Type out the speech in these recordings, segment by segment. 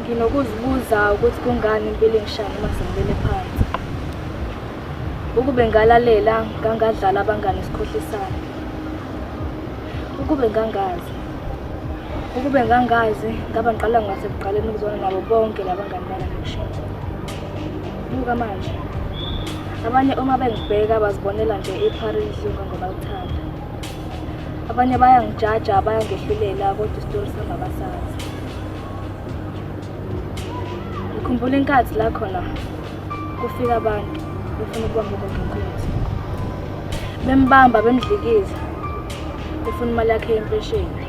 Nginokuzibuza ukuthi kungani impilo engishaya uma sengilele phansi. Ukube ngalalela ngangadlala abangani isikhohlisana. Ukube ngangazi ngaba ngiqala ngasekuqaleni ukuzona nabo bonke labangani bami ngishintsha. Buka manje. Abanye uma bengibheka bazibonela nje eParis ngoba uthanda. Abanye bayangijaja, bayangehlulela kodwa isitori sami abasazi. Ngikhumbula inkathi la khona kufika abantu befuna ukubamba konke. Bembamba bemdlikiza. Befuna imali yakhe yempesheni.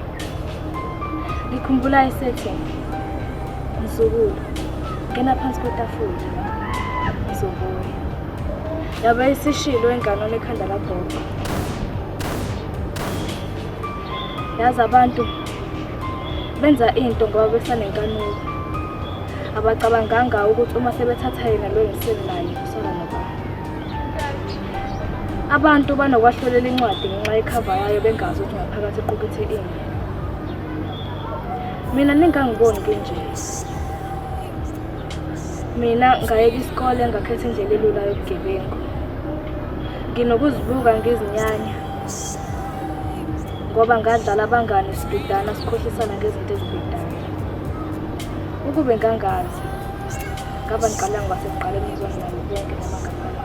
Ngikhumbula esethi Mzukulu, ngena phansi kwetafula. Ngizobuya. Yabe isishilo enganone ekhanda kagogo. Yazi abantu benza into ngoba besanenkanuko. Abacabanganga ukuthi uma sebethatha yena lo ngisele naye usala nobani. Abantu banokwahlolela incwadi ngenxa yecover yayo bengazi ukuthi ngaphakathi equkethe ini. Mina ningangiboni nje. Mina ngayeka isikole ngakhetha indlela elula yobugebengu. Nginokuzibuka ngizinyanya. Ngoba ngadlala abangani isidudana sikhohlisana ngezinto ezibhedayo. Ukube ngangazi ngaba ngiqala ngasekuqaleni ukuzona nabo bonke labangani bami.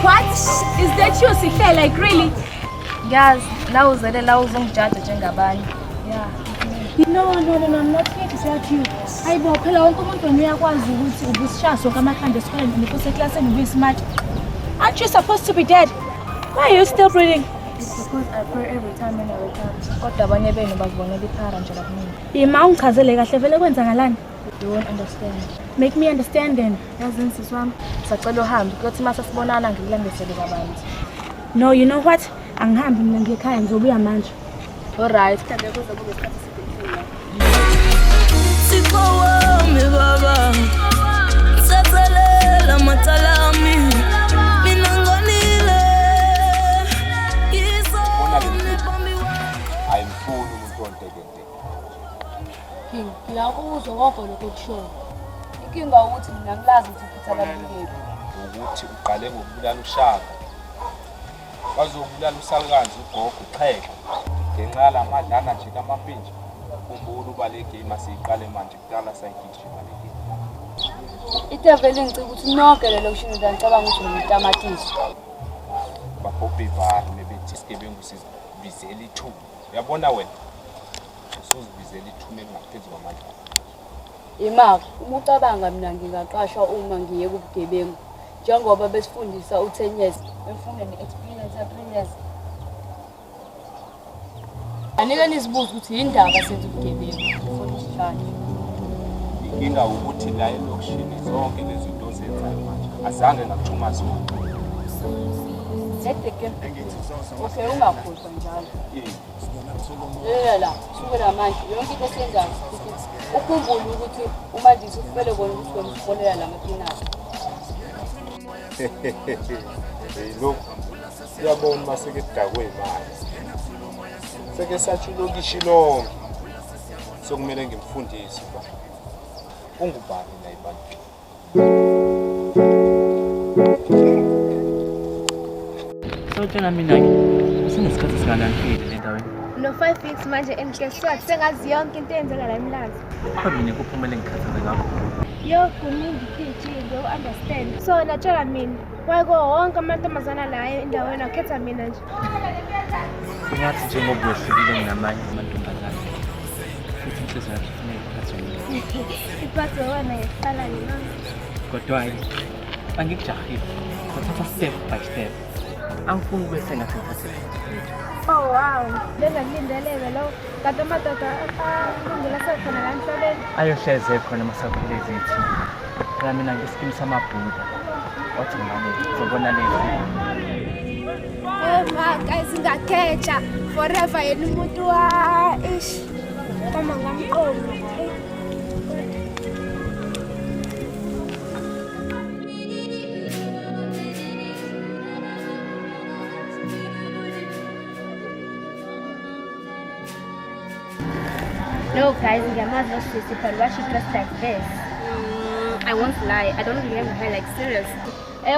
What? Is that you, Sihlerh? Like really? Yes, la uzele la uzongijaja njengabanye. Yeah. No, I'm not here to judge you. Ayibo phela wonke umuntu uyakwazi ukuthi ubusishaso kamakhanda esikoleni nefuse eklasini ubismart. Aren't you supposed to be dead? Why are you still breathing? It's because I pray every time when I wake up. Kodwa abanye benu bazibonela iphara nje lakumina. Ima ungichazele kahle vele kwenzakalani? You won't understand. Make me understand then. Yazi nsisi wami, sacela uhambe kuthi mase sibonana ngikulandisele kabanzi. No, you know what? Angihambi mina ngiyekhaya ngizobuya manje. Alright, kanti kuze kube isikhathi esiphila. Sikowami baba. Satsalela matalami. Mina ngonile. Ayimfuni umuntu ontekenteke. Ngiyakuzwa kodwa lokho kusho. Inkinga ukuthi mina ngilazi ukuthi ngithatha labuleke. Ukuthi uqale ngokubulala ushaka. Bazobulala usalukazi ugogo uqheka. Ngenxa lamadlana nje kamampinje. Ukhumbula uba le game asiyiqale manje kudala sayigijima le game. Itevele ngicela ukuthi nonke lelo kushini ngicabanga ukuthi ngitamatisi. Babhobhi bani bebethi isigebengu sizibizela ithuba. Uyabona wena? Usuzibizela ithuba engaphezu kwamandla. Imaka, uma ucabanga mina ngingaqashwa uma ngiye kubugebengu. Njengoba besifundisa u10 years, befundeni experience ya3 years. Anike nizibuza ukuthi yindaba senze ubugebengu ufuna isihlahla. Inkinga ukuthi la elokishini zonke lezi zinto zenzayo manje azange ngakuthuma zona. Leteke. Okay, ungakhohlwa njalo. La, sukela manje yonke into esenzayo ukhumbule ukuthi uma nje ufele kona ukuthi wemfonela lamakinasi. Look, uyabona maseke kudakwe imali. Seke sathi lokishi lonke. Sokumele ngimfundise ba. Ungubani la ibantu. Sotshela mina ke usenesikhathi singalanhlile le ndaweni. No 5 weeks manje and guess what? Sengazi yonke into eyenzeka la emlazi. Mina kuphumele ngikhathaze kakhulu. Yo, kuningi PG, you understand. So natshela mina, wayiko wonke amantombazana la endaweni akhetha mina nje. Singathi njengoba wehlukile ngamanye amantombazana. Futhi inhliziyo yakho ifuna ikuphathe. Iphathe wena yesala nina. Kodwa angikujahile. Kuthatha step by step. Angifuni kube sengathi Oh wow, bengalindeleke lo. Kade amadoda alungela sekhona la emhlabeni. ayohleze khona masakhule zethu. Phela mina ngisikimi samabhuda. Wathi ngane uzobona lezi. Guys, ngakhetha forever yena umuntu wa ish. Mama ngamqondo. No, guys, Ngamazi no sissy, but why she dressed like this? I won't lie, I don't remember her, like, serious.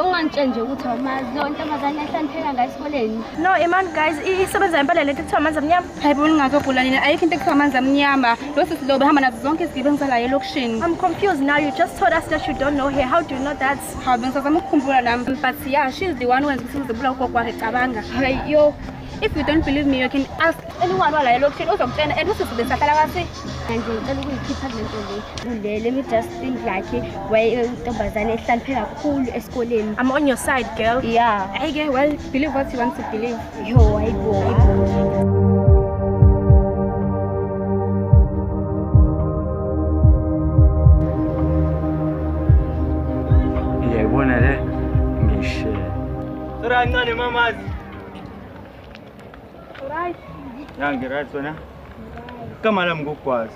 Ungangitshela nje ukuthi awumazi lo ntombazane ehlanipheka ngayo esikoleni. No, Iman, guys, isebenza impela lento ekuthiwa amanzi amnyama. Hayi bona ngingazogula nina, ayikho into ekuthiwa amanzi amnyama. Lo sisi lo behamba nazo zonke izigebengu zalayo elokishini. I'm confused now. You just told us that you don't know her. How do you know that? Hawu bengisazama ukukhumbula nami. But yeah, she's the one who wenza ukuthi ngizobula ugogo wakhe cabanga. Hayi yo, if you don't believe me, you can ask anyone walayo elokishini uzokutshela and usisi besahlala kasi. Manje ngicela ukuyikhipha lento le. Let me just think like why intombazane ehlanipheka kakhulu esikoleni. I'm on your side, girl. Yeah. Hey, well, believe what you want to believe. Yo, hayibo. Ngiyayibona le ngishela. Sira ncane mamazi. Alright. Nangi right wena. Kama lami ngokwazi.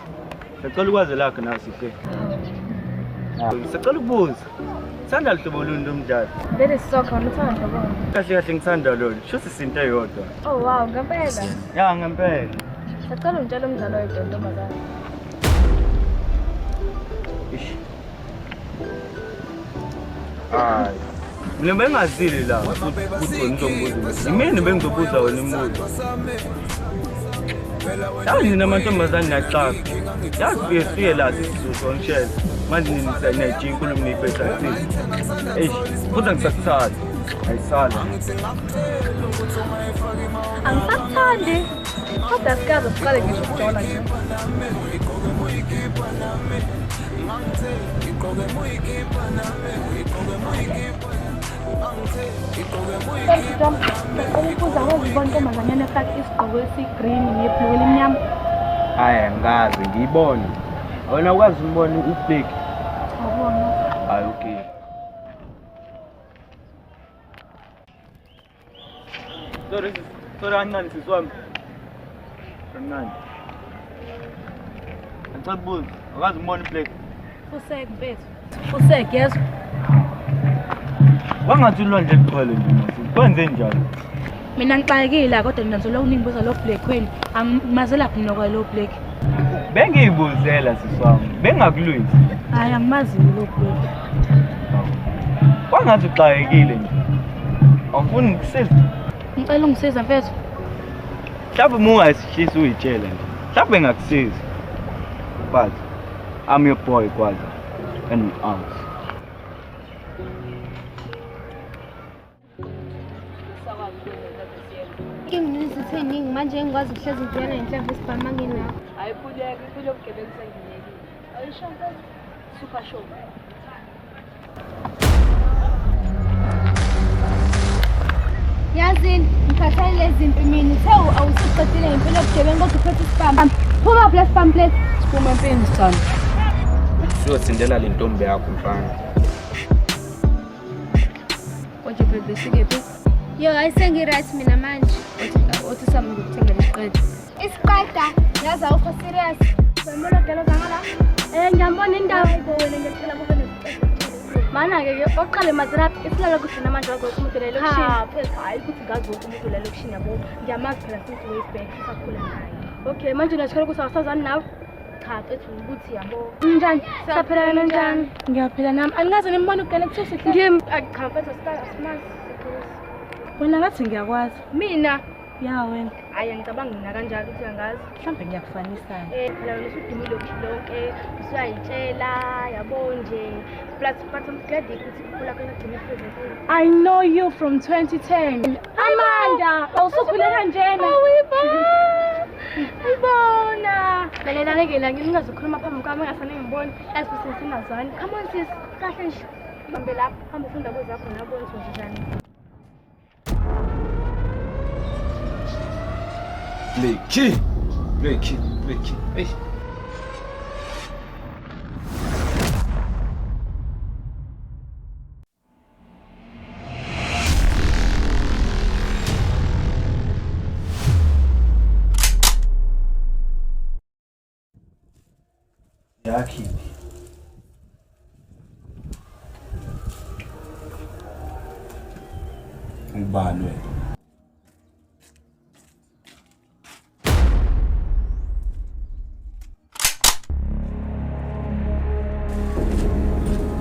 Sicela ukwazi lakho naso ke. Sicela ukubuza. Sithanda hlobo luni lomdlalo? That is so cool. Ngithanda bona. Kahle kahle ngithanda lolu. Shuthi isinto eyodwa. Oh wow, ngempela. Ya ngempela. Sacela ungitshela umdlalo oyedwa ntombazane. Ish. Hayi. Mina bengazili la ukuthi ngizombuza. Yimini bengizobuza wena imibuzo. Yazi nina amantombazane naxaka. Yazi siye la sisizwe ngishela. Manje ninejinki inkulumo niyiphetha thina. Eish, futhi ngisakuthanda. Ayisala. Angisakuthandi. Kodwa sikaze siqale ngisho ukujona nje. Ukubuza ngizibona intombazanyana efake isigqoko esigreen neblue elimnyama. Hayi ngazi ngiyibone. Wena ukwazi umbona ubheki. Awubona. Hayi okay. Sorry kancane sisiwami. Kancane. Ngicela ukubuza. Akazi umbona ibhleki. Usek bethu. Usek, yezwa. Wangathi ulwandle liqhele nje manje. Kwenze njalo. Mina ngixakile kodwa mina ngizola uningibuza lo black wena. Angimazela phi nokwa lo black. Bengiyibuzela sisiwami. Bengakulwisi. Hayi angimazi lo black. Wangathi uxakekile nje. Awufuni ngikusiza. Ngicela ungisiza mfethu. Mhlawumbe uma ungasishisa uyitshela nje. Mhlawumbe ngakusiza. But I'm your boy kwazi. And we out. Ngizithe ningi manje ngikwazi ukuhlezi ngiyana inhlamvu esibhama nginawo. Hayi khuleka, iphilo yobugebengu sengiyekile. Ayisho mfethu. Super show. Yazini, ngikhathele lezi zinto mina. Uthe awusuqedile ngempilo yobugebengu kodwa uphethe isibhamu. Phuma up lesi bhamu please. Siphuma empini sithanda. Siyotsindela le ntombi yakho mfana. Oje baby sikephi? Yo, ayisengiright mina manje. Othi sami ngikuthengele isiqede. Isiqeda, yazi awukho serious. Wembona delo zangala? Ngiyambona indawo. Hayibo wena ngiyacela kube nesiqede. Mana-ke oqale matherapy isilala kuhle namanje wagoke umuntu lelo Ha, phela hayi ukuthi ngazi wonke umuntu lelo kushini yabo ngiyamazi phela futhi way-back sakhula naye. Okay, manje uyasikhala ukuthi awusazani nawe? Cha, ethi ukuthi yabo. Njani? Saphila kanjani? Ngiyaphila nami. Angazi nimbona ugele kuthi sihle. Akhamfetha asimazi. Wena ngathi ngiyakwazi. Mina Ya wena. hayi ngicabanga mina kanjalo ukuthi angazi. Mhlawumbe ngiyakufanisa. Phela wena usudumile lonke usuyayitshela yabo nje plus but I'm glad ukuthi kukhula kwenagcina phezulu. I know you from 2010. Amanda, awusukhule kanjena. Ibona. Belelane-ke la ngingazokhuluma phambi kwami engasane ngiboni yazi futhi singazwani. Come on sis, kahle nje. Hambe lapha, hamba ufunda kwezakho nabona ukuthi njani. Bleki. Hey. Yakhi. Ngibani wena?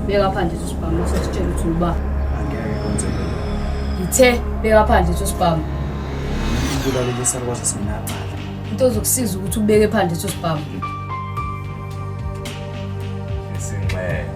beka phandle usibhamu sesitshela ukuthi uba. Angeke kwenzeke. Ngithe beka phandle usibhamu. Ngibulale lesakwazi sinaqala. Into ozokusiza ukuthi ubeke phandle usibhamu. Isinxele.